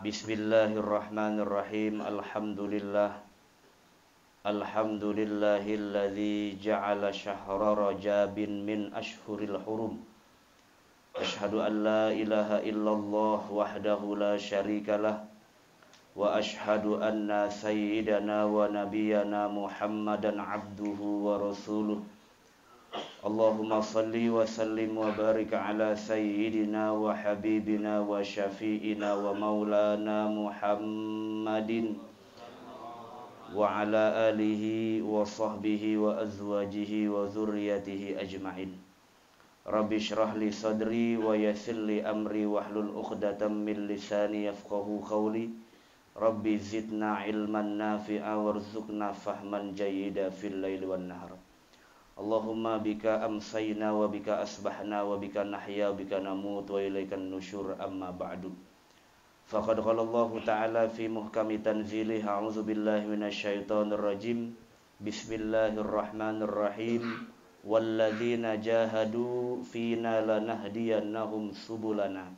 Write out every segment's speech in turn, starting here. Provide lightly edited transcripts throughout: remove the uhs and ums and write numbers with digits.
Bismillahirrahmanirrahim. Alhamdulillahilladzi ja'ala syahra Rajabin min ashhuril hurum. Asyhadu an la ilaha illallah wahdahu la syarikalah wa asyhadu anna sayyidana wa nabiyyana Muhammadan abduhu wa rasuluh. Allahumma salli wa sallim wa barik ala sayyidina wa habibina wa syafi'ina wa maulana Muhammadin wa ala alihi wa sahbihi wa azwajihi wa zurriyatihi ajma'in. Rabbi shrah li sadri wa yassir li amri wahlul 'uqdatam min lisani yafqahu qawli. Rabbi zidna ilman nafi'a warzuqna fahman jayyida fil laili wan nahar. Allahumma bika amsayna wa bika asbahna wa bika nahya wa bika namut wa ilaikan nusyur, amma ba'du. Faqad qala Allah ta'ala fi muhkami tanzilih, a'udzu billahi minasyaitonir rajim. Bismillahirrahmanirrahim. Walladzina jahadu fina lanahdiyannahum subulana.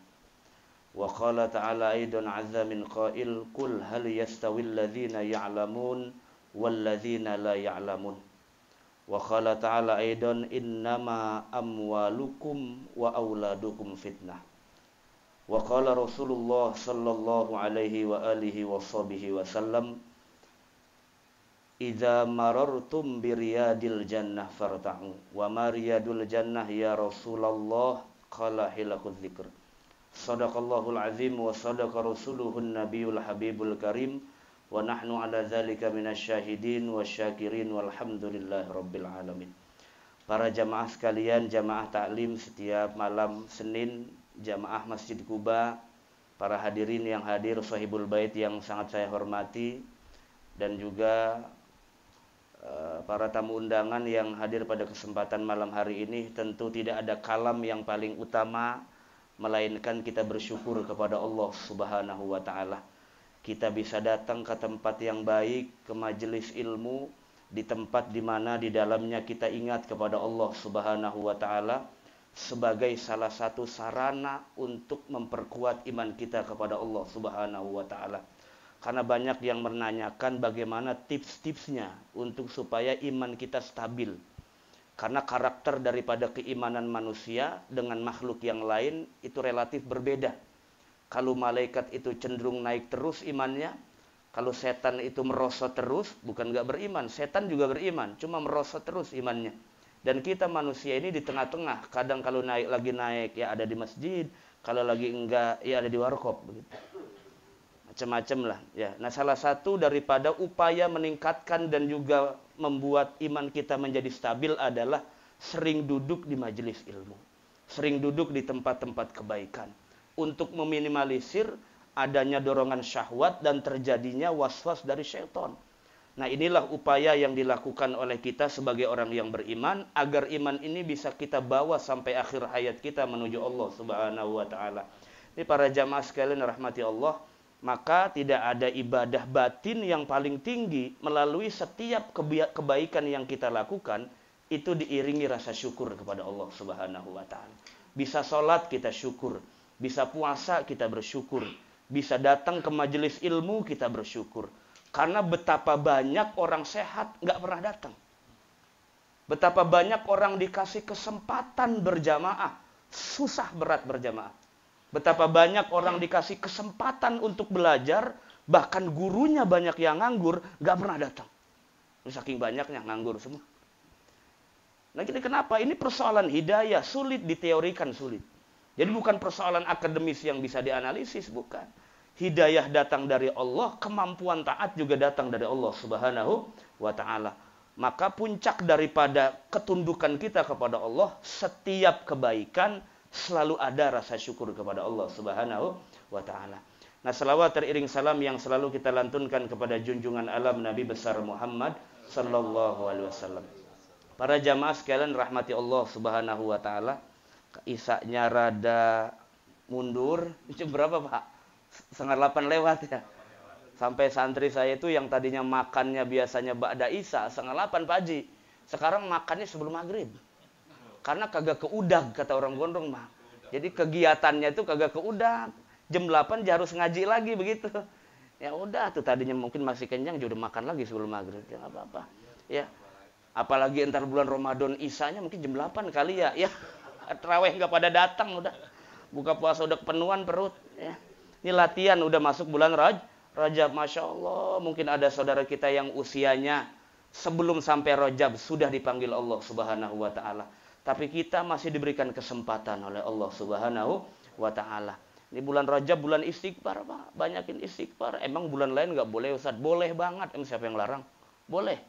Wa qala ta'ala aidan 'azza min qail, qul hal yastawil ladzina ya'lamun wal ladzina la ya'lamun. Wa qala ta'ala aidan innama amwalukum wa auladukum fitnah. Wa qala Rasulullah sallallahu alaihi wa alihi wa sahbihi wa sallam, idza marartum biriyadil jannah farta'u. Wa ma riyadul jannah ya Rasulullah? Qala hilaqudz dzikr. Shadaqallahul azim wa sadaqa rasuluhun nabiyul habibul karim. Wa nahnu ala dzalika minasyahidin wasyakirin walhamdulillahi rabbil alamin. Para jamaah sekalian, jamaah taklim setiap malam Senin, jamaah Masjid Quba, para hadirin yang hadir, sahibul bait yang sangat saya hormati, dan juga para tamu undangan yang hadir pada kesempatan malam hari ini. Tentu tidak ada kalam yang paling utama melainkan kita bersyukur kepada Allah Subhanahu wa taala. Kita bisa datang ke tempat yang baik, ke majelis ilmu, di tempat di mana di dalamnya kita ingat kepada Allah Subhanahu wa taala sebagai salah satu sarana untuk memperkuat iman kita kepada Allah Subhanahu wa taala. Karena banyak yang menanyakan bagaimana tips-tipsnya untuk supaya iman kita stabil. Karena karakter daripada keimanan manusia dengan makhluk yang lain itu relatif berbeda. Kalau malaikat itu cenderung naik terus imannya, kalau setan itu merosot terus, bukan gak beriman, setan juga beriman, cuma merosot terus imannya. Dan kita manusia ini di tengah-tengah, kadang kalau lagi naik ya ada di masjid, kalau lagi enggak ya ada di warkop, begitu. Macam-macam lah ya. Nah, salah satu daripada upaya meningkatkan dan juga membuat iman kita menjadi stabil adalah sering duduk di majelis ilmu, sering duduk di tempat-tempat kebaikan, untuk meminimalisir adanya dorongan syahwat dan terjadinya waswas dari syaitan. Nah, inilah upaya yang dilakukan oleh kita sebagai orang yang beriman, agar iman ini bisa kita bawa sampai akhir hayat kita menuju Allah Subhanahu wa taala. Ini para jamaah sekalian rahmati Allah, maka tidak ada ibadah batin yang paling tinggi melalui setiap kebaikan yang kita lakukan itu diiringi rasa syukur kepada Allah Subhanahu wa taala. Bisa sholat kita syukur, bisa puasa kita bersyukur, bisa datang ke majelis ilmu kita bersyukur. Karena betapa banyak orang sehat nggak pernah datang. Betapa banyak orang dikasih kesempatan berjamaah, susah berat berjamaah. Betapa banyak orang dikasih kesempatan untuk belajar, bahkan gurunya banyak yang nganggur, nggak pernah datang. Saking banyaknya nganggur semua. Nah, jadi kenapa? Ini persoalan hidayah, sulit diteorikan, sulit. Jadi bukan persoalan akademis yang bisa dianalisis, bukan. Hidayah datang dari Allah, kemampuan taat juga datang dari Allah Subhanahu wa taala. Maka puncak daripada ketundukan kita kepada Allah, setiap kebaikan selalu ada rasa syukur kepada Allah Subhanahu wa taala. Nah, selawat teriring salam yang selalu kita lantunkan kepada junjungan alam Nabi besar Muhammad sallallahu alaihi wasallam. Para jamaah sekalian rahmati Allah Subhanahu wa taala. Isaknya rada mundur. Jam berapa, Pak? 7:30 lewat ya. Sampai santri saya itu yang tadinya makannya biasanya ba'da isya 7:30 Pak Haji, sekarang makannya sebelum maghrib. Karena kagak keudag kata orang Gondrong mah. Jadi kegiatannya itu kagak keudag. Jam 8 harus ngaji lagi begitu. Ya udah tuh, tadinya mungkin masih kenyang, udah makan lagi sebelum maghrib. Ya nggak apa-apa. Ya. Apalagi entar bulan Ramadan isanya mungkin jam 8 kali ya. Ya. Tarawih nggak pada datang udah. Buka puasa udah kepenuhan perut. Ya. Ini latihan udah masuk bulan Rajab. Masya Allah. Mungkin ada saudara kita yang usianya sebelum sampai Rajab sudah dipanggil Allah Subhanahu wa ta'ala. Tapi kita masih diberikan kesempatan oleh Allah Subhanahu wa ta'ala. Ini bulan Rajab, bulan istighfar, Pak. Banyakin istighfar. Emang bulan lain nggak boleh, Ustaz? Boleh banget. Emang siapa yang larang? Boleh.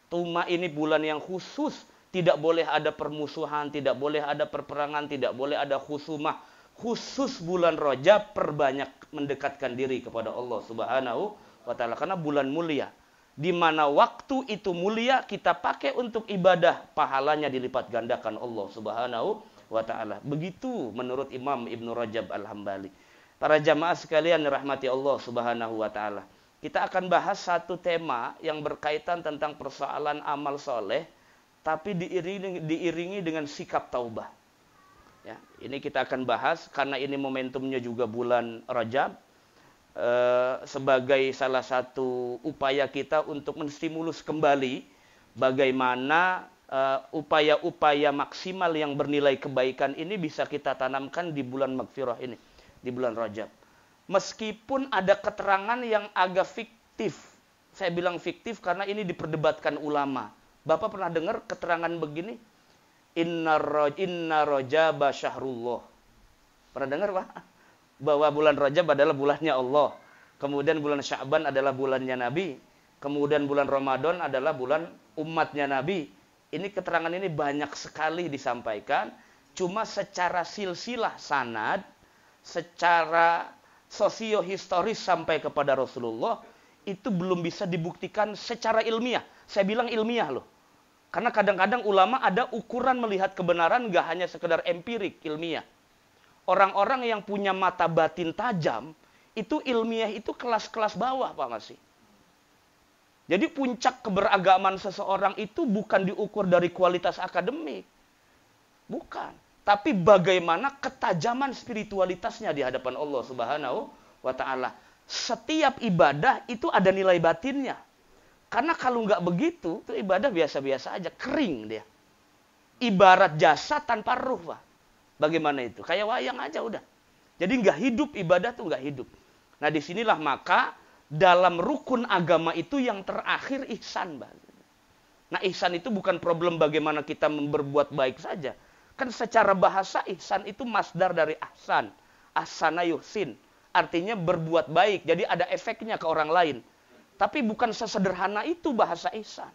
Cuma ini bulan yang khusus. Tidak boleh ada permusuhan, tidak boleh ada perperangan, tidak boleh ada khusumah. Khusus bulan Rajab, perbanyak mendekatkan diri kepada Allah Subhanahu wa ta'ala. Karena bulan mulia. Di mana waktu itu mulia, kita pakai untuk ibadah, pahalanya dilipat gandakan Allah Subhanahu wa ta'ala. Begitu menurut Imam Ibnu Rajab Al-Hambali. Para jamaah sekalian rahmati Allah Subhanahu wa ta'ala. Kita akan bahas satu tema yang berkaitan tentang persoalan amal soleh, tapi diiringi dengan sikap taubah. Ya, ini kita akan bahas karena ini momentumnya juga bulan Rajab. Sebagai salah satu upaya kita untuk menstimulus kembali bagaimana upaya-upaya maksimal yang bernilai kebaikan ini bisa kita tanamkan di bulan Maghfirah ini, di bulan Rajab. Meskipun ada keterangan yang agak fiktif. Saya bilang fiktif karena ini diperdebatkan ulama. Bapak pernah dengar keterangan begini? Inna Rajaba syahrullah. Pernah dengar, Pak? Bahwa bulan Rajab adalah bulannya Allah. Kemudian bulan Sya'ban adalah bulannya Nabi. Kemudian bulan Ramadan adalah bulan umatnya Nabi. Ini keterangan ini banyak sekali disampaikan. Cuma secara silsilah sanad, secara sosiohistoris sampai kepada Rasulullah, itu belum bisa dibuktikan secara ilmiah. Saya bilang ilmiah loh. Karena kadang-kadang ulama ada ukuran melihat kebenaran gak hanya sekedar empirik, ilmiah. Orang-orang yang punya mata batin tajam, itu ilmiah itu kelas-kelas bawah, Pak Masih. Jadi puncak keberagaman seseorang itu bukan diukur dari kualitas akademik. Bukan. Tapi bagaimana ketajaman spiritualitasnya di hadapan Allah Subhanahu wa ta'ala. Setiap ibadah itu ada nilai batinnya. Karena kalau nggak begitu, itu ibadah biasa-biasa aja, kering dia. Ibarat jasad tanpa ruh, Pak. Bagaimana itu? Kayak wayang aja udah. Jadi nggak hidup, ibadah tuh nggak hidup. Nah disinilah maka dalam rukun agama itu yang terakhir ihsan, Pak. Nah ihsan itu bukan problem bagaimana kita berbuat baik saja. Kan secara bahasa ihsan itu masdar dari ahsan. Ahsana yuhsin. Artinya berbuat baik. Jadi ada efeknya ke orang lain. Tapi bukan sesederhana itu bahasa ihsan.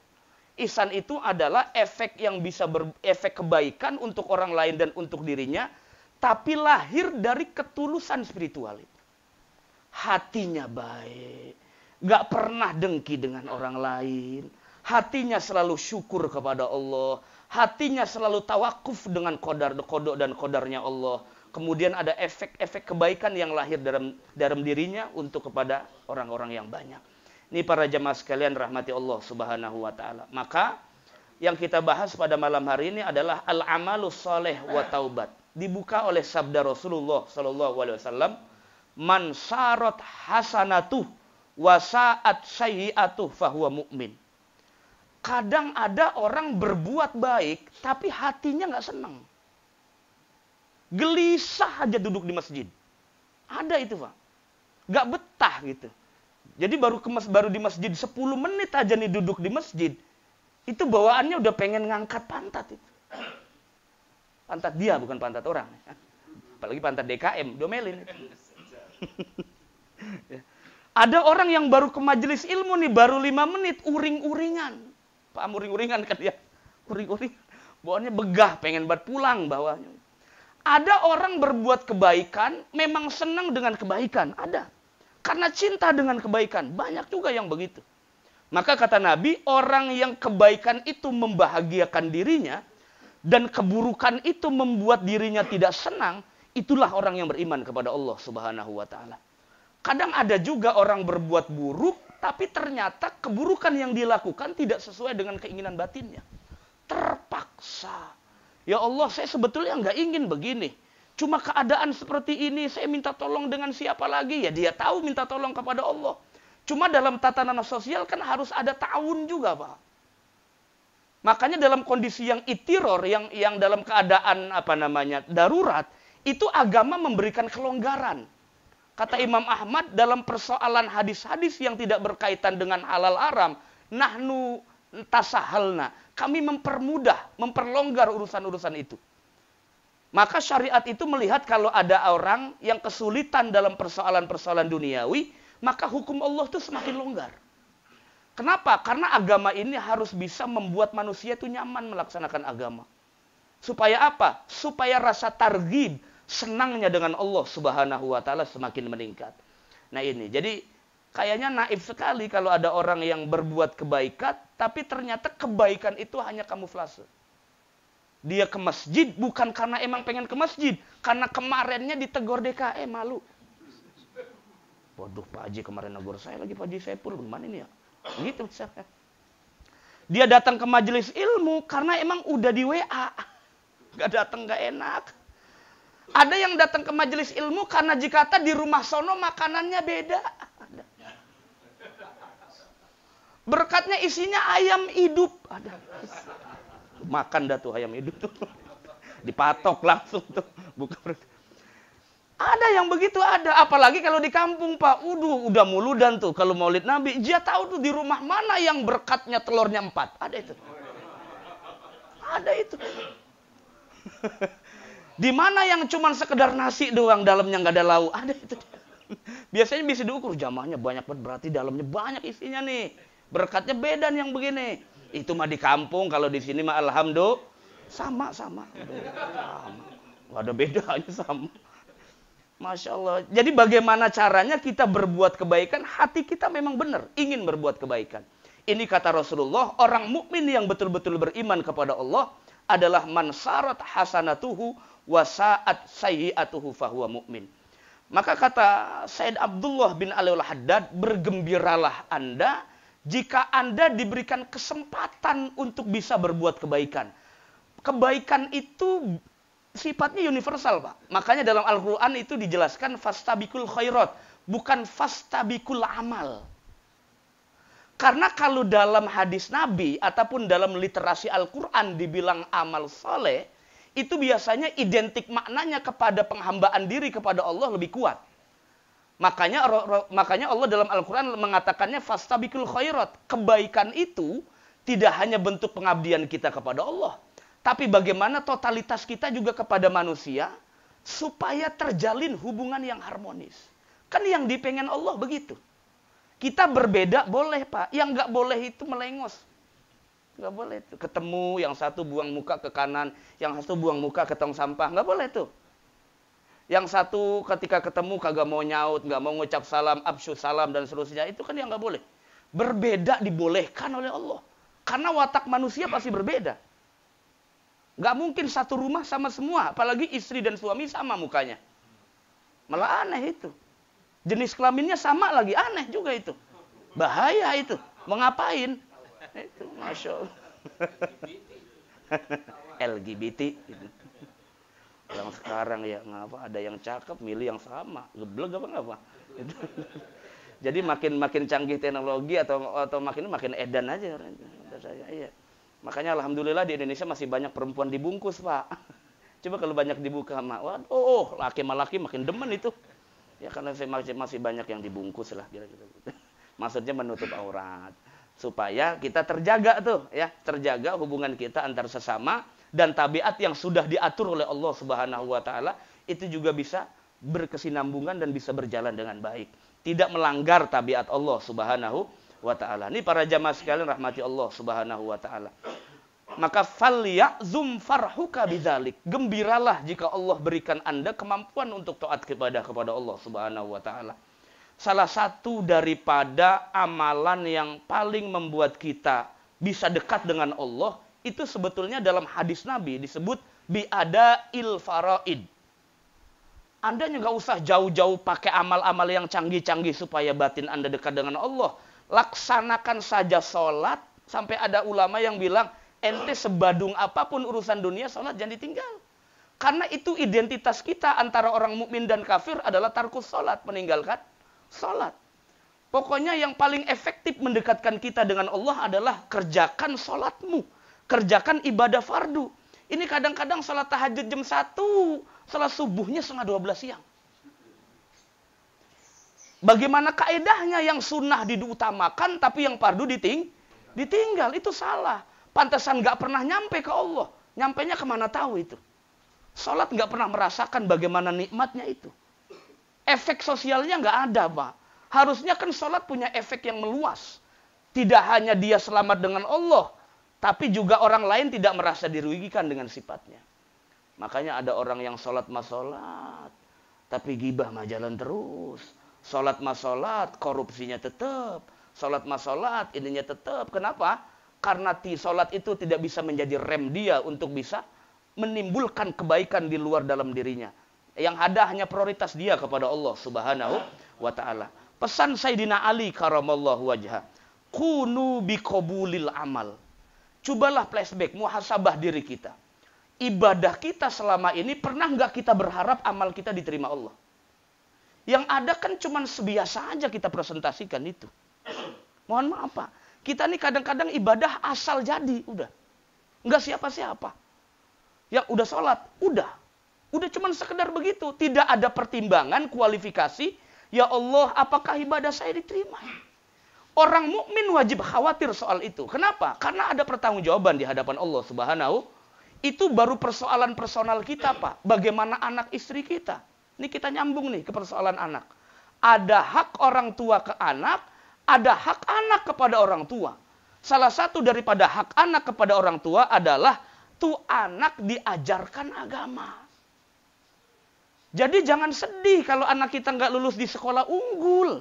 Ihsan itu adalah efek yang bisa efek kebaikan untuk orang lain dan untuk dirinya, tapi lahir dari ketulusan spiritual itu. Hatinya baik, gak pernah dengki dengan orang lain, hatinya selalu syukur kepada Allah, hatinya selalu tawakuf dengan kodok dan kodarnya Allah. Kemudian ada efek-efek kebaikan yang lahir dalam dirinya untuk kepada orang-orang yang banyak. Ini para jamaah sekalian rahmati Allah Subhanahu wa ta'ala. Maka yang kita bahas pada malam hari ini adalah al-amalus soleh wa taubat. Dibuka oleh sabda Rasulullah sallallahu alaihi wasallam, "Man sarat hasanatuh wa sa'at sayyi'atuh fahuwa mu'min." Kadang ada orang berbuat baik tapi hatinya enggak senang. Gelisah aja duduk di masjid. Ada itu, Pak. Enggak betah gitu. Jadi baru di masjid 10 menit aja nih duduk di masjid. Itu bawaannya udah pengen ngangkat pantat itu. Pantat dia, bukan pantat orang. Apalagi pantat DKM, domelin. Ada orang yang baru ke majelis ilmu nih, baru 5 menit, uring-uringan. Paham uring-uringan kan ya? Uring-uringan. Bawaannya begah, pengen buat pulang bawahnya. Ada orang berbuat kebaikan, memang senang dengan kebaikan. Ada. Karena cinta dengan kebaikan. Banyak juga yang begitu. Maka kata Nabi, orang yang kebaikan itu membahagiakan dirinya, dan keburukan itu membuat dirinya tidak senang, itulah orang yang beriman kepada Allah Subhanahu wa ta'ala. Kadang ada juga orang berbuat buruk, tapi ternyata keburukan yang dilakukan tidak sesuai dengan keinginan batinnya. Terpaksa. Ya Allah, saya sebetulnya nggak ingin begini. Cuma keadaan seperti ini, saya minta tolong dengan siapa lagi? Ya dia tahu minta tolong kepada Allah. Cuma dalam tatanan sosial kan harus ada ta'awun juga, Pak. Makanya dalam kondisi yang itiror, yang dalam keadaan darurat, itu agama memberikan kelonggaran. Kata Imam Ahmad dalam persoalan hadis-hadis yang tidak berkaitan dengan halal haram, nahnu tasahalna, kami mempermudah, memperlonggar urusan-urusan itu. Maka syariat itu melihat kalau ada orang yang kesulitan dalam persoalan-persoalan duniawi, maka hukum Allah itu semakin longgar. Kenapa? Karena agama ini harus bisa membuat manusia itu nyaman melaksanakan agama. Supaya apa? Supaya rasa targhib, senangnya dengan Allah Subhanahu wa taala semakin meningkat. Nah ini, jadi kayaknya naif sekali kalau ada orang yang berbuat kebaikan, tapi ternyata kebaikan itu hanya kamuflase. Dia ke masjid bukan karena emang pengen ke masjid, karena kemarinnya ditegur DKM, malu. Waduh, Pak Haji kemarin negur saya lagi, Pak Haji Saiful, gimana ini ya? Gitu misalnya. Dia datang ke majelis ilmu karena emang udah di WA. Gak datang gak enak. Ada yang datang ke majelis ilmu karena jika di rumah sono makanannya beda. Berkatnya isinya ayam hidup. Ada. Makan dah tuh ayam hidup tuh. Dipatok langsung tuh. Bukan. Ada yang begitu ada. Apalagi kalau di kampung, Pak. Udah muludan tuh. Kalau maulid Nabi. Dia tahu tuh di rumah mana yang berkatnya telurnya 4. Ada itu. Ada itu. Di mana yang cuman sekedar nasi doang, dalamnya nggak ada lauk. Ada itu. Biasanya bisa diukur. Jamaahnya banyak banget. Berarti dalamnya banyak isinya nih. Berkatnya beda nih yang begini. Itu mah di kampung. Kalau di sini mah alhamdulillah. Sama. Gak ada bedanya sama. Masya Allah. Jadi bagaimana caranya kita berbuat kebaikan? Hati kita memang benar. Ingin berbuat kebaikan. Ini kata Rasulullah. Orang mukmin yang betul-betul beriman kepada Allah adalah man sarat hasanatuhu wa sa'at sayyi'atuhu fahuwa mu'min. Maka kata Said Abdullah bin Ali al-Haddad, bergembiralah Anda jika Anda diberikan kesempatan untuk bisa berbuat kebaikan. Kebaikan itu sifatnya universal, Pak. Makanya dalam Al-Quran itu dijelaskan fastabikul khairat, bukan fastabikul amal. Karena kalau dalam hadis Nabi ataupun dalam literasi Al-Quran dibilang amal soleh, itu biasanya identik maknanya kepada penghambaan diri kepada Allah lebih kuat. Makanya Allah dalam Al-Quran mengatakannya fastabikul khairat. Kebaikan itu tidak hanya bentuk pengabdian kita kepada Allah, tapi bagaimana totalitas kita juga kepada manusia supaya terjalin hubungan yang harmonis. Kan yang dipengen Allah begitu. Kita berbeda boleh, Pak. Yang nggak boleh itu melengos. Nggak boleh itu. Ketemu yang satu buang muka ke kanan, yang satu buang muka ke tong sampah. Nggak boleh tuh. Yang satu ketika ketemu kagak mau nyaut, nggak mau ngucap salam, absyu salam dan seterusnya. Itu kan yang nggak boleh. Berbeda dibolehkan oleh Allah. Karena watak manusia pasti berbeda. Nggak mungkin satu rumah sama semua. Apalagi istri dan suami sama mukanya. Malah aneh itu. Jenis kelaminnya sama lagi. Aneh juga itu. Bahaya itu. Mau ngapain? Itu Masya Allah. LGBT. Yang sekarang ya ngapa ada yang cakep milih yang sama. Geblek apa ngapa? Jadi makin canggih teknologi atau makin edan aja. Iya. Makanya alhamdulillah di Indonesia masih banyak perempuan dibungkus, Pak. Coba kalau banyak dibuka, laki sama laki makin demen itu. Ya karena masih banyak yang dibungkus lah kira-kira. Maksudnya menutup aurat. Supaya kita terjaga tuh, ya, terjaga hubungan kita antar sesama dan tabiat yang sudah diatur oleh Allah Subhanahu wa taala itu juga bisa berkesinambungan dan bisa berjalan dengan baik. Tidak melanggar tabiat Allah Subhanahu wa ta'ala. Ini para jamaah sekalian rahmati Allah Subhanahu wa ta'ala. Maka falyazum farhuka bidzalik. Gembiralah jika Allah berikan Anda kemampuan untuk taat kepada Allah Subhanahu wa ta'ala. Salah satu daripada amalan yang paling membuat kita bisa dekat dengan Allah itu sebetulnya dalam hadis Nabi disebut bi'ada'il faraid. Anda nggak usah jauh-jauh pakai amal-amal yang canggih-canggih supaya batin Anda dekat dengan Allah. Laksanakan saja sholat. Sampai ada ulama yang bilang, ente sebadung apapun urusan dunia, sholat jangan ditinggal. Karena itu identitas kita antara orang mukmin dan kafir adalah tarkus sholat, meninggalkan sholat. Pokoknya yang paling efektif mendekatkan kita dengan Allah adalah kerjakan sholatmu. Kerjakan ibadah fardu. Ini kadang-kadang sholat tahajud jam 1, sholat subuhnya 11:30 siang. Bagaimana kaedahnya yang sunnah diutamakan, tapi yang fardu ditinggal. Itu salah. Pantesan gak pernah nyampe ke Allah. Nyampenya kemana tahu itu. Sholat gak pernah merasakan bagaimana nikmatnya itu. Efek sosialnya gak ada, Pak. Harusnya kan sholat punya efek yang meluas. Tidak hanya dia selamat dengan Allah, tapi juga orang lain tidak merasa dirugikan dengan sifatnya. Makanya ada orang yang sholat mah sholat, tapi gibah mah jalan terus. Sholat mah sholat, korupsinya tetap. Sholat mah sholat, ininya tetap. Kenapa? Karena sholat itu tidak bisa menjadi rem dia untuk bisa menimbulkan kebaikan di luar dalam dirinya. Yang ada hanya prioritas dia kepada Allah Subhanahu wa ta'ala. Pesan Sayyidina Ali karamallahu wajhah. Kunu biqabulil amal. Cobalah flashback, muhasabah diri kita. Ibadah kita selama ini pernah nggak kita berharap amal kita diterima Allah? Yang ada kan cuma sebiasa aja kita presentasikan itu. Mohon maaf Pak. Kita nih kadang-kadang ibadah asal jadi, udah. Nggak siapa-siapa. Yang udah sholat, udah. Udah cuma sekedar begitu. Tidak ada pertimbangan, kualifikasi. Ya Allah, apakah ibadah saya diterima? Orang mukmin wajib khawatir soal itu. Kenapa? Karena ada pertanggungjawaban di hadapan Allah Subhanahu. Itu baru persoalan personal kita, Pak. Bagaimana anak istri kita? Ini kita nyambung nih ke persoalan anak. Ada hak orang tua ke anak, ada hak anak kepada orang tua. Salah satu daripada hak anak kepada orang tua adalah tuh anak diajarkan agama. Jadi jangan sedih kalau anak kita nggak lulus di sekolah unggul.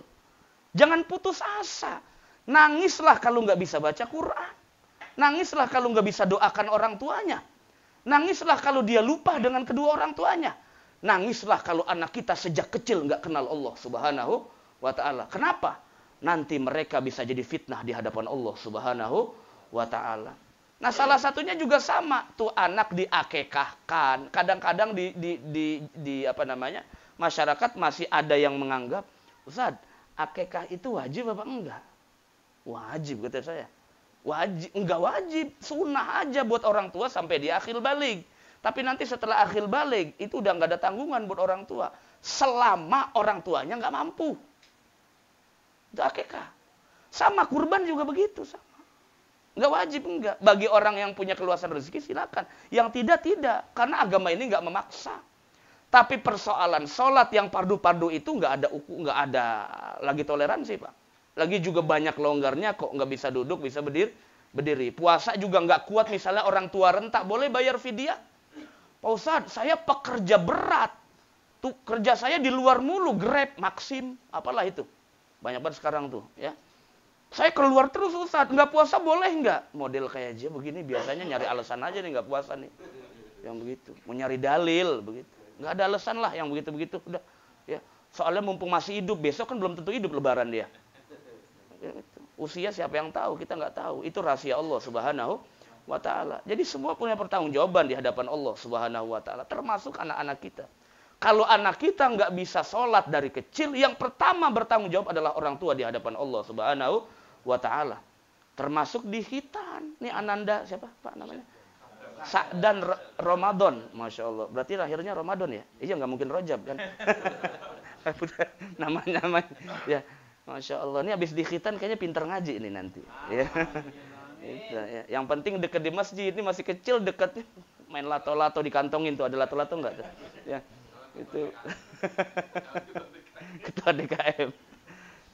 Jangan putus asa. Nangislah kalau nggak bisa baca Quran. Nangislah kalau nggak bisa doakan orang tuanya. Nangislah kalau dia lupa dengan kedua orang tuanya. Nangislah kalau anak kita sejak kecil nggak kenal Allah Subhanahu wa ta'ala. Kenapa? Nanti mereka bisa jadi fitnah di hadapan Allah Subhanahu wa ta'ala. Nah, salah satunya juga sama. Tuh anak diakekahkan. Kadang-kadang di apa namanya? Masyarakat masih ada yang menganggap, Ustaz, akekah itu wajib apa enggak? Wajib kata saya. Wajib, enggak wajib, sunnah aja buat orang tua sampai dia akhil baligh. Tapi nanti setelah akhil baligh itu udah enggak ada tanggungan buat orang tua. Selama orang tuanya enggak mampu. Itu akekah. Sama kurban juga begitu sama. Enggak wajib enggak. Bagi orang yang punya keluasan rezeki silakan. Yang tidak. Karena agama ini enggak memaksa. Tapi persoalan sholat yang pardu-pardu itu enggak ada lagi toleransi, Pak. Lagi juga banyak longgarnya kok nggak bisa duduk, bisa berdiri. Puasa juga nggak kuat, misalnya orang tua rentak, boleh bayar fidyah? Pak Ustadz, saya pekerja berat. Tuh kerja saya di luar mulu, Grab, Maxim, apalah itu. Banyak banget sekarang tuh, ya. Saya keluar terus Ustadz, nggak puasa boleh nggak? Model kayak dia begini biasanya nyari alasan aja nih nggak puasa nih. Yang begitu, mau nyari dalil begitu. Nggak ada alasan lah yang begitu-begitu, udah. Ya, soalnya mumpung masih hidup, besok kan belum tentu hidup lebaran dia. Usia siapa yang tahu, kita nggak tahu. Itu rahasia Allah Subhanahu wa ta'ala. Jadi semua punya pertanggungjawaban di hadapan Allah Subhanahu wa ta'ala, termasuk anak-anak kita. Kalau anak kita nggak bisa sholat dari kecil, yang pertama bertanggung jawab adalah orang tua di hadapan Allah Subhanahu wa ta'ala. Termasuk di khitan. Ini Ananda siapa Pak namanya? Dan Ramadan, Masya Allah. Berarti lahirnya Ramadan ya? Iya, nggak mungkin Rajab kan? Namanya ya. Masya Allah, ini habis di khitan kayaknya pinter ngaji ini nanti. Ya. Yang penting deket di masjid, ini masih kecil deketnya. Main lato-lato dikantongin tuh, ada lato-lato enggak tuh? Ya, itu. Ketua DKM.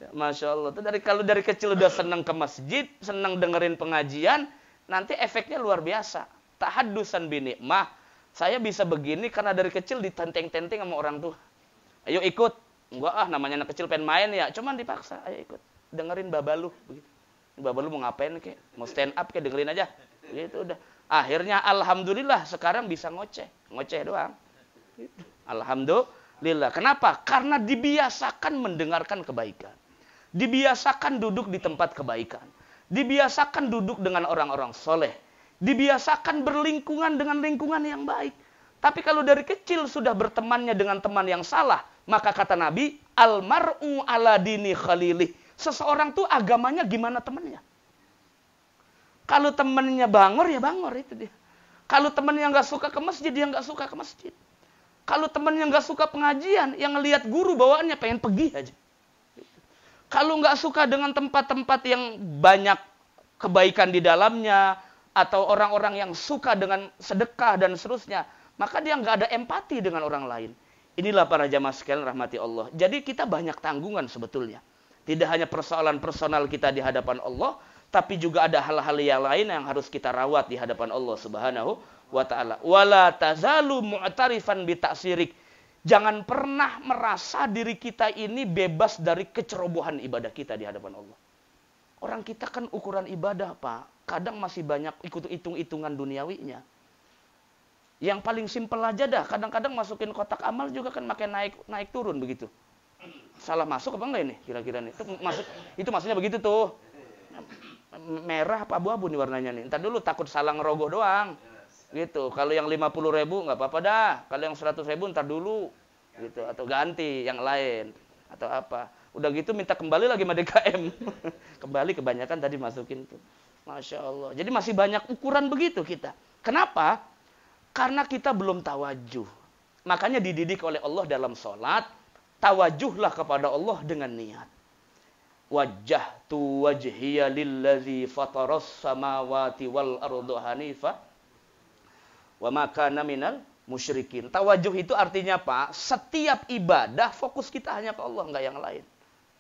Ya, Masya Allah, tuh kalau dari kecil udah senang ke masjid, senang dengerin pengajian, nanti efeknya luar biasa. Tahaddusan binikmah. Saya bisa begini karena dari kecil ditenteng-tenteng sama orang tua. Ayo ikut. Enggak namanya anak kecil pengen main ya, cuman dipaksa, ayo ikut. Dengerin babalu begitu. Babalu mau ngapain kek? Mau stand up kek, dengerin aja. Gitu udah. Akhirnya alhamdulillah sekarang bisa ngoceh doang. Gitu. Alhamdulillah. Kenapa? Karena dibiasakan mendengarkan kebaikan. Dibiasakan duduk di tempat kebaikan. Dibiasakan duduk dengan orang-orang soleh. Dibiasakan berlingkungan dengan lingkungan yang baik. Tapi kalau dari kecil sudah bertemannya dengan teman yang salah, maka kata Nabi, almar'u ala dini khalilih. Seseorang tuh agamanya gimana temannya. Kalau temannya bangor, ya bangor itu dia. Kalau temannya nggak suka ke masjid, dia nggak suka ke masjid. Kalau temannya nggak suka pengajian, yang ngelihat guru bawaannya pengen pergi aja. Kalau nggak suka dengan tempat-tempat yang banyak kebaikan di dalamnya, atau orang-orang yang suka dengan sedekah dan seterusnya, maka dia nggak ada empati dengan orang lain. Inilah para jamaah sekalian rahmati Allah. Jadi kita banyak tanggungan sebetulnya. Tidak hanya persoalan personal kita di hadapan Allah, tapi juga ada hal-hal yang lain yang harus kita rawat di hadapan Allah Subhanahu wa ta'ala. Wala tazalu mu'tarifan bitaksirik. Jangan pernah merasa diri kita ini bebas dari kecerobohan ibadah kita di hadapan Allah. Orang kita kan ukuran ibadah, Pak, kadang masih banyak ikut hitung-hitungan duniawinya. Yang paling simpel aja dah, kadang-kadang masukin kotak amal juga kan makin naik turun begitu. Salah masuk apa enggak ini kira-kira nih? Itu maksudnya begitu tuh. Merah apa abu-abu nih warnanya nih. Ntar dulu takut salah ngerogoh doang. Gitu. Kalau yang 50.000 nggak apa-apa dah. Kalau yang 100.000 ntar dulu. Gitu. Atau ganti yang lain. Atau apa. Udah gitu minta kembali lagi sama DKM. Kembali kebanyakan tadi masukin tuh. Masya Allah. Jadi masih banyak ukuran begitu kita. Kenapa? Karena kita belum tawajuh. Makanya dididik oleh Allah dalam sholat. Tawajuhlah kepada Allah dengan niat. Wajjahtu wajhiya lillazi fataras samawati wal ardu hanifa wa ma kana minal musyrikin. Tawajuh itu artinya apa? Setiap ibadah fokus kita hanya ke Allah, enggak yang lain.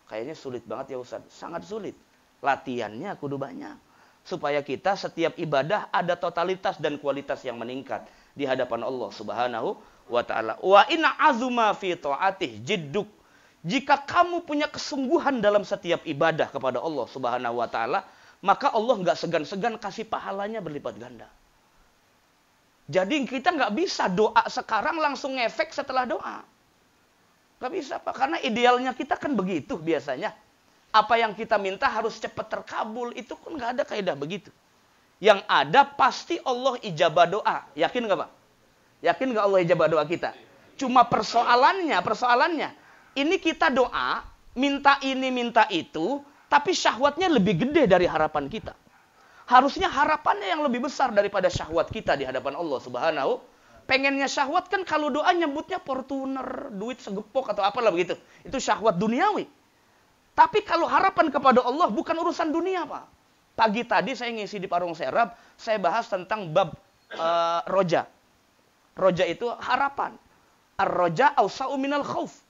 Kayaknya sulit banget ya Ustaz. Sangat sulit. Latihannya kudu banyak. Supaya kita setiap ibadah ada totalitas dan kualitas yang meningkat di hadapan Allah Subhanahu wa ta'ala. Wa inna azuma fi ta'atih jidduk. Jika kamu punya kesungguhan dalam setiap ibadah kepada Allah Subhanahu wa ta'ala, maka Allah nggak segan-segan kasih pahalanya berlipat ganda. Jadi kita nggak bisa doa sekarang langsung ngefek setelah doa. Nggak bisa, Pak. Karena idealnya kita kan begitu biasanya. Apa yang kita minta harus cepat terkabul. Itu kan nggak ada kaidah begitu. Yang ada pasti Allah ijabah doa. Yakin nggak, Pak? Yakin nggak Allah ijabah doa kita? Cuma persoalannya. Ini kita doa, minta ini, minta itu, tapi syahwatnya lebih gede dari harapan kita. Harusnya harapannya yang lebih besar daripada syahwat kita di hadapan Allah Subhanahu. Pengennya syahwat kan kalau doa nyebutnya Fortuner, duit segepok atau apalah begitu. Itu syahwat duniawi. Tapi kalau harapan kepada Allah bukan urusan dunia, Pak. Pagi tadi saya ngisi di Parung Serap, saya bahas tentang bab roja. Roja itu harapan. Ar-roja awsa'u minal khauf.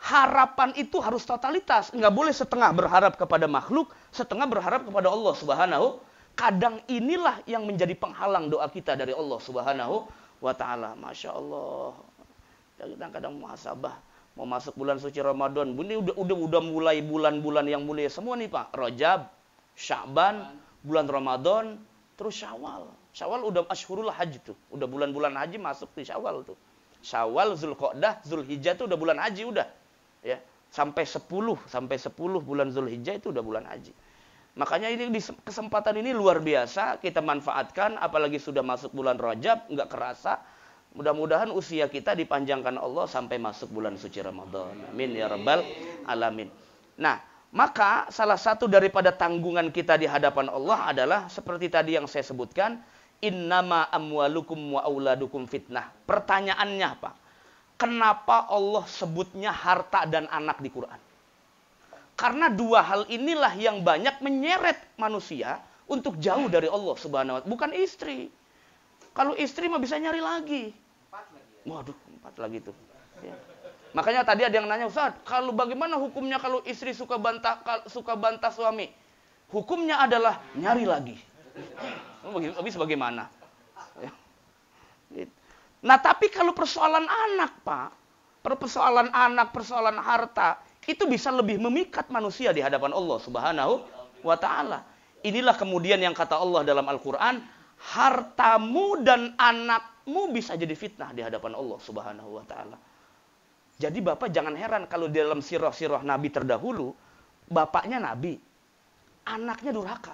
Harapan itu harus totalitas. Nggak boleh setengah berharap kepada makhluk, setengah berharap kepada Allah Subhanahu. Kadang inilah yang menjadi penghalang doa kita dari Allah Subhanahu wa ta'ala. Masya Allah. Kadang-kadang muhasabah. Mau masuk bulan suci Ramadan. Ini udah mulai bulan-bulan yang mulia semua nih, Pak. Rajab, Sya'ban, bulan Ramadan, terus Syawal. Syawal udah Ashhurul Hajj tuh. Udah bulan-bulan haji masuk di Syawal tuh. Syawal, Zulqa'dah, Zulhijjah itu udah bulan haji udah. Ya, sampai 10 bulan Zulhijjah itu udah bulan haji. Makanya ini di kesempatan ini luar biasa kita manfaatkan, apalagi sudah masuk bulan Rajab, nggak kerasa. Mudah-mudahan usia kita dipanjangkan Allah sampai masuk bulan suci Ramadan. Amin ya rabbal alamin. Nah, maka salah satu daripada tanggungan kita di hadapan Allah adalah seperti tadi yang saya sebutkan, innama amwalukum wa auladukum fitnah. Pertanyaannya apa? Kenapa Allah sebutnya harta dan anak di Quran? Karena dua hal inilah yang banyak menyeret manusia untuk jauh dari Allah Subhanahu wa ta'ala. Bukan istri. Kalau istri mah bisa nyari lagi. 4 lagi. Waduh, 4 lagi tuh. Ya. Makanya tadi ada yang nanya, Ustaz, kalau bagaimana hukumnya kalau istri suka bantah suami? Hukumnya adalah nyari lagi. Habis bagaimana? Ya. Nah, tapi kalau persoalan anak, Pak, persoalan harta, itu bisa lebih memikat manusia di hadapan Allah Subhanahu wa ta'ala. Inilah kemudian yang kata Allah dalam Al-Quran, hartamu dan anakmu bisa jadi fitnah di hadapan Allah Subhanahu wa ta'ala. Jadi Bapak jangan heran kalau di dalam sirah-sirah Nabi terdahulu, bapaknya Nabi, anaknya durhaka.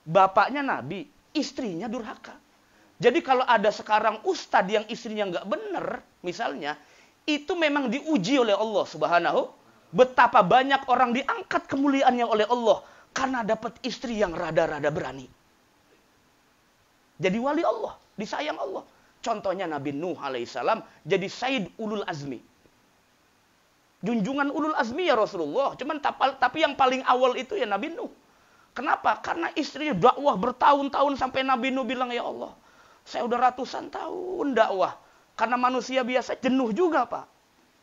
Bapaknya Nabi, istrinya durhaka. Jadi kalau ada sekarang ustadz yang istrinya nggak benar, misalnya, itu memang diuji oleh Allah Subhanahu. Betapa banyak orang diangkat kemuliaannya oleh Allah karena dapat istri yang rada-rada berani. Jadi wali Allah, disayang Allah. Contohnya Nabi Nuh alaihissalam jadi Sayyid Ulul Azmi. Junjungan Ulul Azmi ya Rasulullah. Cuman tapi yang paling awal itu ya Nabi Nuh. Kenapa? Karena istrinya dakwah bertahun-tahun sampai Nabi Nuh bilang, ya Allah, saya udah ratusan tahun dakwah. Karena manusia biasa jenuh juga, Pak.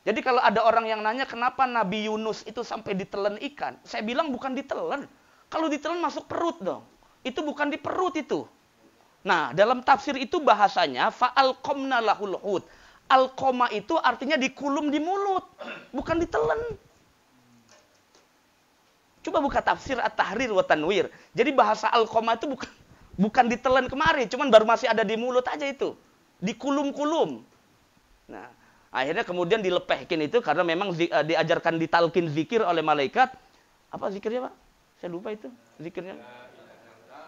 Jadi kalau ada orang yang nanya kenapa Nabi Yunus itu sampai ditelan ikan. Saya bilang bukan ditelan. Kalau ditelan masuk perut dong. Itu bukan di perut itu. Nah, dalam tafsir itu bahasanya fa'alqamna lahul hud. Alqoma itu artinya dikulum di mulut, bukan ditelan. Coba buka tafsir At-Tahrir wa Tanwir. Jadi bahasa alqoma itu bukan ditelan kemari, cuman baru masih ada di mulut aja itu. Dikulum-kulum. Nah, akhirnya kemudian dilepehkin itu karena memang diajarkan ditalkin zikir oleh malaikat. Apa zikirnya, Pak? Saya lupa itu zikirnya.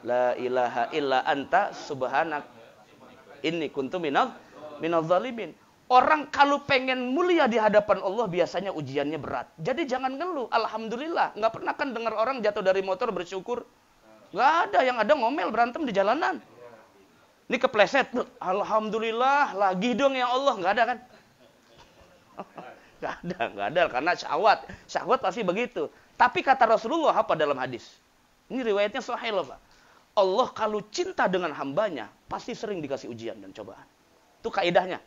La ilaha illa anta subhanak inni kuntu minadz zalimin. Orang kalau pengen mulia di hadapan Allah biasanya ujiannya berat. Jadi jangan ngeluh. Alhamdulillah. Nggak pernah kan dengar orang jatuh dari motor bersyukur. Nggak ada. Yang ada ngomel berantem di jalanan. Ini kepleset. Alhamdulillah. Lagi dong ya Allah. Nggak ada kan? Nggak ada. Karena syahwat. Syahwat pasti begitu. Tapi kata Rasulullah apa dalam hadis? Ini riwayatnya sahih loh, Pak. Allah kalau cinta dengan hambanya pasti sering dikasih ujian dan cobaan. Itu kaidahnya.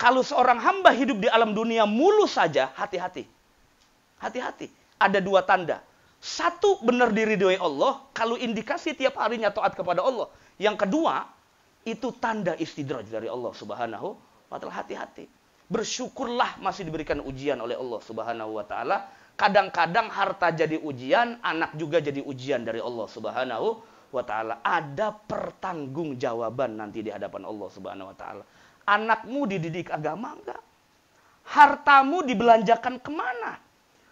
Kalau seorang hamba hidup di alam dunia mulus saja, hati-hati. Hati-hati. Ada dua tanda. Satu, benar diridhoi Allah. Kalau indikasi tiap harinya taat kepada Allah. Yang kedua, itu tanda istidraj dari Allah Subhanahu wa ta'ala. Hati-hati. Bersyukurlah masih diberikan ujian oleh Allah Subhanahu wa ta'ala. Kadang-kadang harta jadi ujian, anak juga jadi ujian dari Allah Subhanahu wa ta'ala. Ada pertanggungjawaban nanti di hadapan Allah Subhanahu wa ta'ala. Anakmu dididik agama enggak? Hartamu dibelanjakan kemana?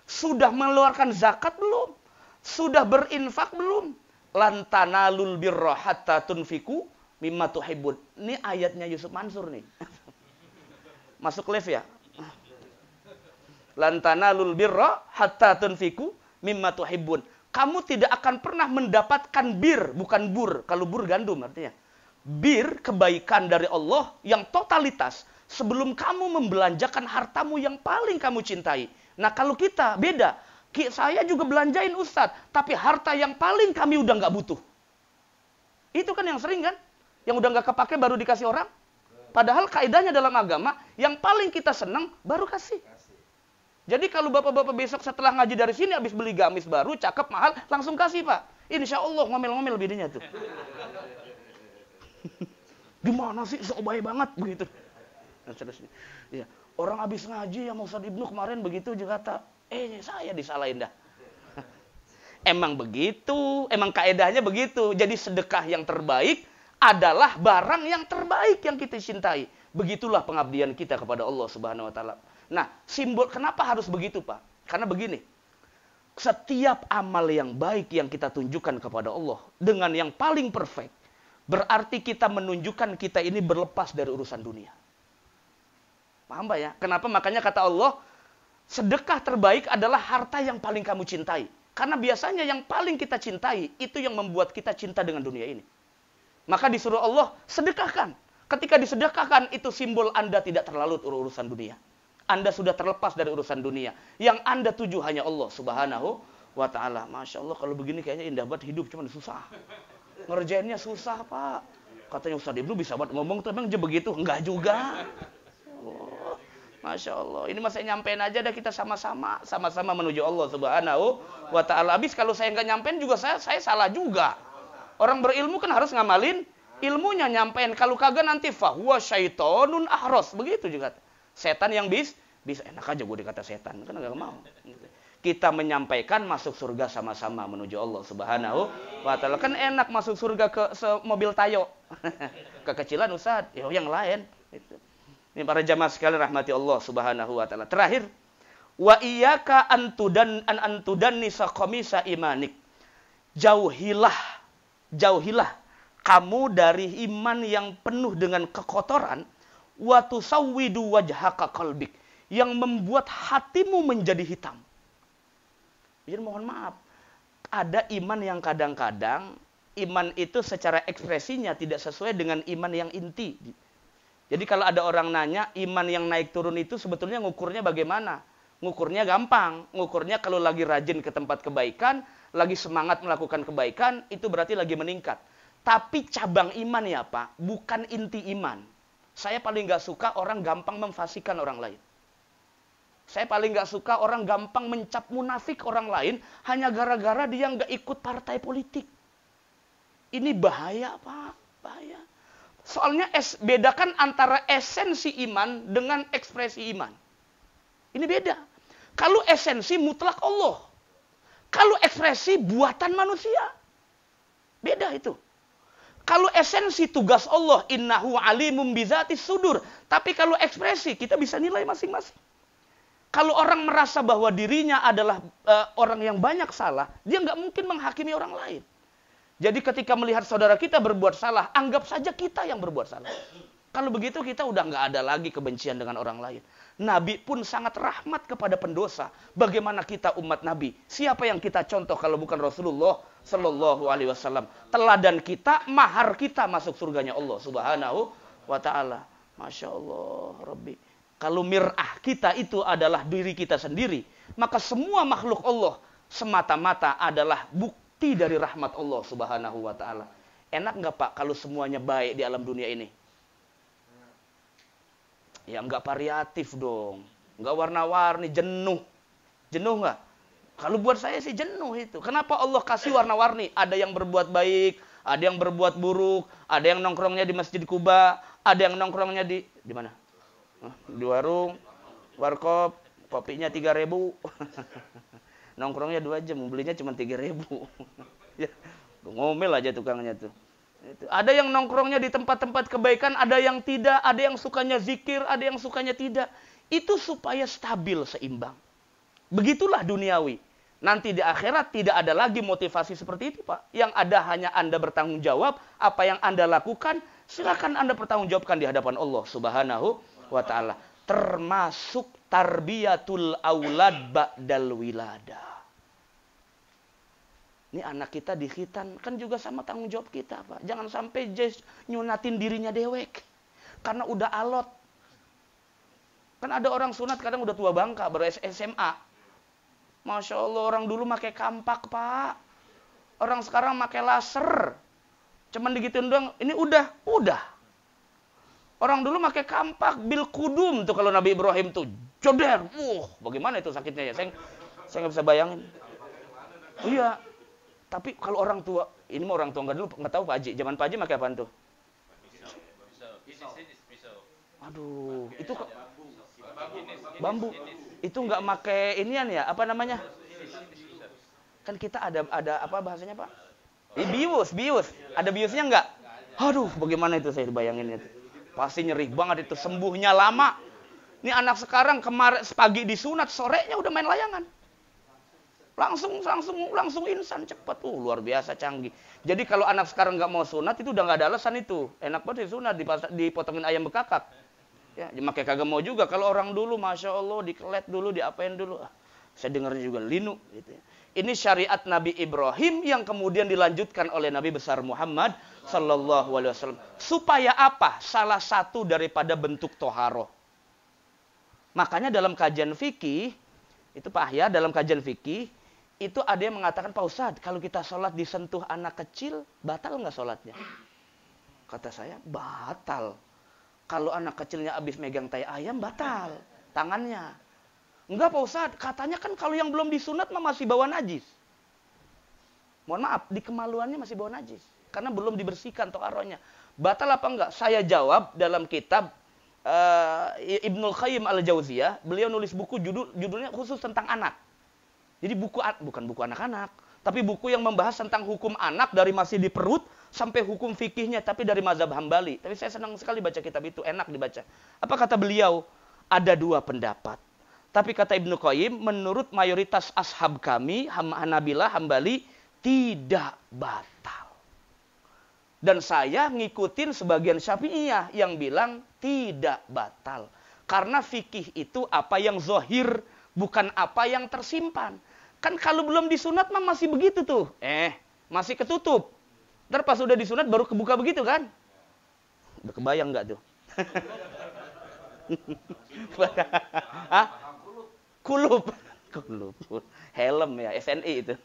Sudah mengeluarkan zakat belum? Sudah berinfak belum? Lan tanalul birra hatta tunfiku mimma tuhibbun. Ini ayatnya Yusuf Mansur nih. Masuk live ya? Lan tanalul birra hatta tunfiku mimma tuhibbun. Kamu tidak akan pernah mendapatkan bir, bukan bur. Kalau bur gandum artinya. Bir kebaikan dari Allah yang totalitas sebelum kamu membelanjakan hartamu yang paling kamu cintai. Nah kalau kita beda, saya juga belanjain Ustadz, tapi harta yang paling kami udah nggak butuh. Itu kan yang sering kan, yang udah nggak kepake baru dikasih orang. Padahal kaidahnya dalam agama, yang paling kita senang baru kasih. Jadi kalau bapak-bapak besok setelah ngaji dari sini habis beli gamis baru, cakep mahal, langsung kasih Pak. Insya Allah ngomel-ngomel bininya tuh. Gimana sih sok baik banget begitu. Dan seterusnya. Ya, orang habis ngaji yang Ustaz Ibnu kemarin begitu juga kata, saya disalahin dah. Emang begitu, emang kaedahnya begitu. Jadi sedekah yang terbaik adalah barang yang terbaik yang kita cintai. Begitulah pengabdian kita kepada Allah Subhanahu wa taala. Nah, simbol kenapa harus begitu, Pak? Karena begini. Setiap amal yang baik yang kita tunjukkan kepada Allah dengan yang paling perfect, berarti kita menunjukkan kita ini berlepas dari urusan dunia. Paham Pak ya? Kenapa? Makanya kata Allah, sedekah terbaik adalah harta yang paling kamu cintai. Karena biasanya yang paling kita cintai, itu yang membuat kita cinta dengan dunia ini. Maka disuruh Allah, sedekahkan. Ketika disedekahkan, itu simbol Anda tidak terlalu urusan dunia. Anda sudah terlepas dari urusan dunia. Yang Anda tuju hanya Allah Subhanahu wa ta'ala. Masya Allah, kalau begini kayaknya indah banget hidup, cuma susah. Ngerjainnya susah, Pak. Katanya Ustaz Ibnu bisa buat ngomong tuh emang begitu? Enggak juga. Oh, Masya Allah. Ini masih nyampein aja dah kita sama-sama menuju Allah Subhanahu wa ta'ala. Habis kalau saya nggak nyampein juga saya salah juga. Orang berilmu kan harus ngamalin ilmunya nyampein. Kalau kagak nanti fahuwa syaitonun ahros. Begitu juga. Setan yang bisa enak aja gue dikata setan. Kan nggak mau. Kita menyampaikan masuk surga sama-sama menuju Allah Subhanahu wa ta'ala. Kan enak masuk surga ke mobil Tayo. Kekecilan Ustaz, yang lain. Ini para jamaah sekalian rahmati Allah Subhanahu wa ta'ala. Terakhir, wa iyyaka antudannisa qamisa imanik. Jauhilah kamu dari iman yang penuh dengan kekotoran, wa tusawwidu wajhaka qalbik, yang membuat hatimu menjadi hitam. Jadi mohon maaf, ada iman yang kadang-kadang iman itu secara ekspresinya tidak sesuai dengan iman yang inti. Jadi kalau ada orang nanya iman yang naik turun itu sebetulnya ngukurnya bagaimana? Ngukurnya gampang. Ngukurnya kalau lagi rajin ke tempat kebaikan, lagi semangat melakukan kebaikan, itu berarti lagi meningkat. Tapi cabang iman ya Pak, bukan inti iman. Saya paling gak suka orang gampang memfasikan orang lain. Saya paling gak suka orang gampang mencap munafik orang lain hanya gara-gara dia gak ikut partai politik. Ini bahaya Pak, bahaya. Soalnya bedakan antara esensi iman dengan ekspresi iman. Ini beda. Kalau esensi mutlak Allah. Kalau ekspresi buatan manusia. Beda itu. Kalau esensi tugas Allah, innahu alimum bizatis sudur. Tapi kalau ekspresi, kita bisa nilai masing-masing. Kalau orang merasa bahwa dirinya adalah orang yang banyak salah, dia nggak mungkin menghakimi orang lain. Jadi ketika melihat saudara kita berbuat salah, anggap saja kita yang berbuat salah. Kalau begitu kita udah nggak ada lagi kebencian dengan orang lain. Nabi pun sangat rahmat kepada pendosa. Bagaimana kita umat Nabi? Siapa yang kita contoh kalau bukan Rasulullah Sallallahu Alaihi Wasallam? Teladan kita, mahar kita masuk surganya Allah Subhanahu Wa Taala. Masya Allah, Rabbi. Kalau mir'ah kita itu adalah diri kita sendiri, maka semua makhluk Allah semata-mata adalah bukti dari rahmat Allah Subhanahu Wa Taala. Enak nggak Pak kalau semuanya baik di alam dunia ini? Ya nggak variatif dong, nggak warna-warni, jenuh. Jenuh nggak? Kalau buat saya sih jenuh itu. Kenapa Allah kasih warna-warni? Ada yang berbuat baik, ada yang berbuat buruk, ada yang nongkrongnya di Masjid Kuba, ada yang nongkrongnya di mana? Di warung, warkop, kopinya 3.000. Nongkrongnya 2 jam, belinya cuma 3.000. Ya, ngomel aja tukangnya tuh. Ada yang nongkrongnya di tempat-tempat kebaikan, ada yang tidak, ada yang sukanya zikir, ada yang sukanya tidak. Itu supaya stabil, seimbang. Begitulah duniawi. Nanti di akhirat tidak ada lagi motivasi seperti itu Pak. Yang ada hanya Anda bertanggung jawab, apa yang Anda lakukan, silakan Anda pertanggungjawabkan di hadapan Allah Subhanahu Wa Ta'ala. Termasuk tarbiyatul aulad ba'dal wiladah. Ini anak kita dikhitan, kan juga sama tanggung jawab kita Pak. Jangan sampai nyunatin dirinya dewek. Karena udah alot. Kan ada orang sunat kadang udah tua bangka, baru SMA. Masya Allah, orang dulu pakai kampak Pak. Orang sekarang pakai laser. Cuman digituin doang, ini udah. Orang dulu pakai kampak, bil kudum tuh kalau Nabi Ibrahim tuh. Joder, bagaimana itu sakitnya ya? Saya nggak bisa bayangin. Iya. Tapi kalau orang tua, ini mah orang tua enggak dulu, enggak tahu Pak Haji. Zaman Pak Haji pakai apaan tuh? Aduh, itu bambu. Itu enggak pakai inian ya, apa namanya? Kan kita ada apa bahasanya Pak? Bius. Ada biusnya enggak? Aduh, bagaimana itu saya bayangin itu. Pasti nyeri banget itu, sembuhnya lama. Ini anak sekarang kemarin pagi disunat, sorenya udah main layangan. Langsung insan cepat. Luar biasa canggih. Jadi kalau anak sekarang nggak mau sunat itu udah nggak ada alasan itu. Enak banget disunat, dipotongin ayam bekakak. Ya, makanya kagak mau juga. Kalau orang dulu, masya Allah, dikelet dulu, diapain dulu. Saya dengarnya juga linu. Gitu ya. Ini syariat Nabi Ibrahim yang kemudian dilanjutkan oleh Nabi besar Muhammad Sallallahu Alaihi Wasallam. Supaya apa? Salah satu daripada bentuk toharoh. Makanya dalam kajian fikih, itu Pak Ahya, dalam kajian fikih, itu ada yang mengatakan, Pak Ustadz, kalau kita sholat disentuh anak kecil, batal nggak sholatnya? Kata saya, batal. Kalau anak kecilnya habis megang tai ayam, batal tangannya. Enggak Pak Ustadz, katanya kan kalau yang belum disunat masih bawa najis. Mohon maaf, di kemaluannya masih bawa najis. Karena belum dibersihkan toharohnya. Batal apa enggak? Saya jawab dalam kitab Ibnul Qayyim Al-Jauziyah. Beliau nulis buku judulnya khusus tentang anak. Jadi bukan buku anak-anak, tapi buku yang membahas tentang hukum anak dari masih di perut sampai hukum fikihnya, tapi dari mazhab Hambali. Tapi saya senang sekali baca kitab itu, enak dibaca. Apa kata beliau? Ada 2 pendapat. Tapi kata Ibnu Qayyim, menurut mayoritas ashab kami, Hanabilah, Hambali, tidak batal. Dan saya ngikutin sebagian Syafi'iyah yang bilang tidak batal. Karena fikih itu apa yang zahir, bukan apa yang tersimpan. Kan kalau belum disunat mah masih begitu tuh. Masih ketutup. Ntar pas udah disunat baru kebuka begitu kan? Udah kebayang nggak tuh? Hah? Kulup. Helm ya, SNI itu.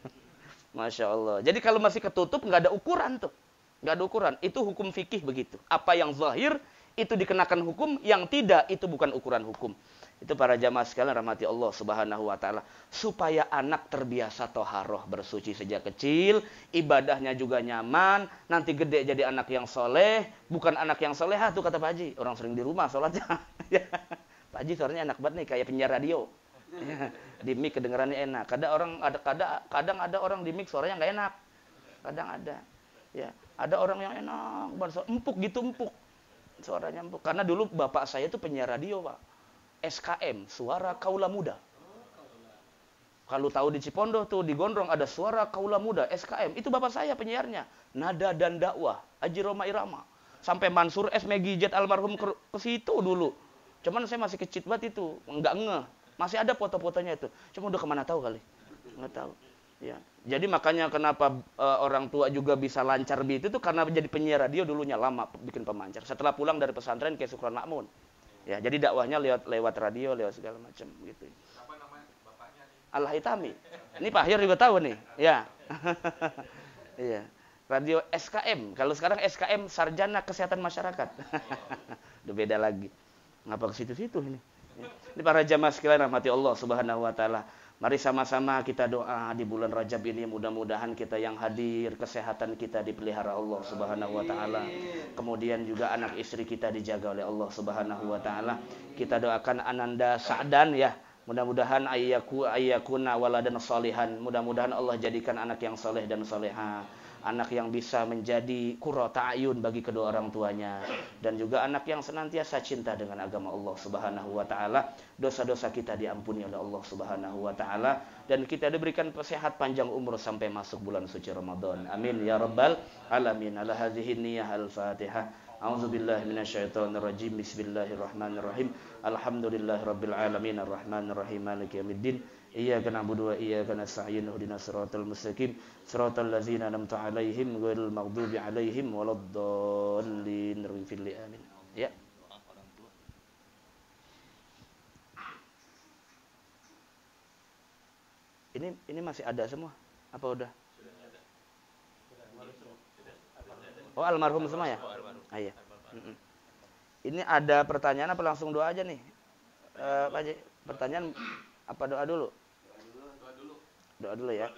Masya Allah. Jadi kalau masih ketutup nggak ada ukuran tuh. Nggak ada ukuran. Itu hukum fikih begitu. Apa yang zahir itu dikenakan hukum, yang tidak itu bukan ukuran hukum. Itu para jamaah sekalian rahmati Allah Subhanahu wa taala, supaya anak terbiasa toharoh, bersuci sejak kecil, ibadahnya juga nyaman, nanti gede jadi anak yang soleh, bukan anak yang solehah tuh kata Pak Haji. Orang sering di rumah sholatnya. Pak Haji suaranya enak banget nih, kayak penyiar radio. Di mic kedengarannya enak. Kadang ada orang di mic suaranya nggak enak. Kadang ada. Ya, ada orang yang enak, empuk gitu, empuk. Suaranya empuk. Karena dulu bapak saya itu penyiar radio, Pak. SKM, Suara Kaula Muda. Kalau tahu di Cipondoh tuh di Gondrong ada Suara Kaula Muda, SKM. Itu bapak saya penyiarnya. Nada dan dakwah, Haji Roma Irama. Sampai Mansur S. Megijat almarhum ke situ dulu. Cuman saya masih kecil banget itu, enggak ngeh. Masih ada foto-fotonya itu. Cuma udah kemana tahu kali. Enggak tahu. Ya. Jadi makanya kenapa orang tua juga bisa lancar begitu tuh karena jadi penyiar radio dulunya lama bikin pemancar. Setelah pulang dari pesantren kayak Sukron Makmun. Ya, jadi dakwahnya lewat radio, lewat segala macam gitu. Apa namanya bapaknya nih? Al-Haitami. Ini Pak Hir juga tahu nih. Ya. Iya. Radio SKM. Kalau sekarang SKM Sarjana Kesehatan Masyarakat. Udah beda lagi. Ngapa ke situ-situ ini? Ini para jamaah sekalian rahmati Allah Subhanahu wa taala. Mari sama-sama kita doa di bulan Rajab ini, mudah-mudahan kita yang hadir kesehatan kita dipelihara Allah Subhanahu wa taala. Kemudian juga anak istri kita dijaga oleh Allah Subhanahu wa taala. Kita doakan Ananda Sa'dan ya. Mudah-mudahan ayyakuna waladan sholihan. Mudah-mudahan Allah jadikan anak yang soleh dan soleha. Anak yang bisa menjadi qurrata ayun bagi kedua orang tuanya, dan juga anak yang senantiasa cinta dengan agama Allah Subhanahu wa taala. Dosa-dosa kita diampuni oleh Allah Subhanahu wa taala, dan kita diberikan sehat panjang umur sampai masuk bulan suci Ramadan. Amin ya rabbal alamin. Ala hadhihi niyyah al-Fatihah. A'udzubillahi minasyaitonirrajim. Bismillahirrahmanirrahim. Alhamdulillahirabbil alamin arrahmanir rahim maliki yaumiddin. Iyyaka na'budu wa iyyaka nasta'in ihdinas siratal mustaqim siratal ladzina an'amta 'alaihim ghairil maghdubi 'alaihim waladdallin. Amin. Ya. Ini masih ada semua? Apa udah? Oh, almarhum semua ya? Ah, iya. Ini ada pertanyaan apa langsung doa aja nih? Pak Haji, pertanyaan apa doa dulu? Doa dulu ya.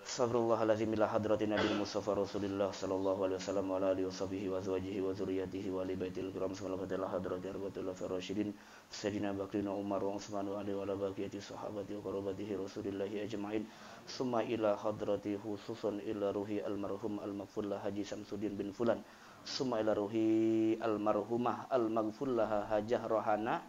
Astagfirullahaladzim ila hadratin Nabi Mustafa Rasulullah sallallahu alaihi wasallam wa ala alihi washabihi wa azwajihi wa dzurriyyatihi wa ali baitil kiram sallallahu alaihi hadrati arbatul rasyidin sayyidina Bakrin Umar wa Utsman wa ali wa ala baqiyati sahabati wa qarabatihi Rasulillah ajma'in summa ila hadrati khususan ila ruhi almarhum al-maghfurlah Haji Samsuddin bin Fulan summa ila ruhi almarhumah al-maghfurlah Hajah Rohana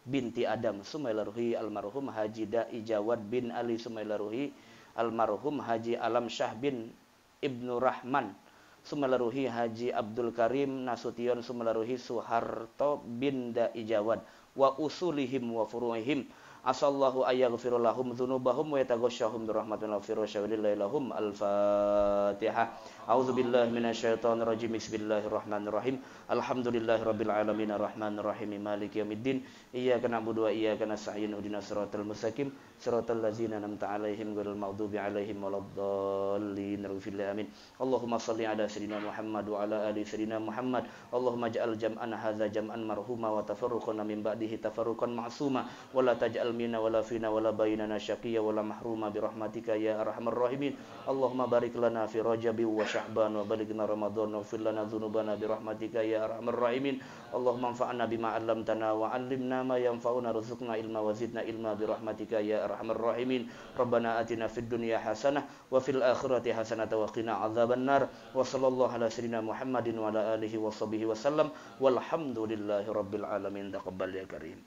binti Adam, Sumailaruhi almarhum Haji Da'i Jawad bin Ali, Sumailaruhi almarhum Haji Alam Syah bin Ibnu Rahman, Sumailaruhi Haji Abdul Karim Nasution, Sumailaruhi Suharto bin Da'i Jawad wa usulihim wa furu'ihim. Asallahu ayyaghfira lahum dzunubahum wa yataghashshahum birahmatin wa firashawilillahum. Al-Fatihah. A'udzubillahi minasyaitonir rajim. Bismillahirrahmanirrahim. Alhamdulillahirabbil alamin arrahmanir rahim maliki yaumiddin. Iyyaka na'budu wa iyyaka nasta'in ihdinas siratal mustaqim siratal ladzina an'amta 'alaihim ghairil maghdubi 'alaihim waladdallin. Amin. Allahumma shalli ala sayyidina Muhammad wa ala ali sayyidina Muhammad. Allahumma ij'al jam'ana hadza jam'an marhuma wa tafarruqana min ba'dihi tafarruqan ma'suma wa la taj'al minna wala fina wala bainana syaqiyya wala mahruma birahmatika ya arhamar rahimin. Allahumma barik lana fi Rajab wa Sya'ban wa balighna Ramadan wa fir lana dzunubana birahmatika ya arhamar rahimin. Allahumma anfa'na bima 'allamtana wa 'allimna ma yanfa'una warzuqna ilma wa zidna ilma birahmatika ya arhamar rahimin. Rabbana atina fid dunya hasanah wa fil akhirati hasanah wa qina adzabannar. Wa sallallahu ala sayyidina Muhammadin wa ala alihi wa sahbihi wasallam. Walhamdulillahi rabbil alamin. Taqabbal ya karim.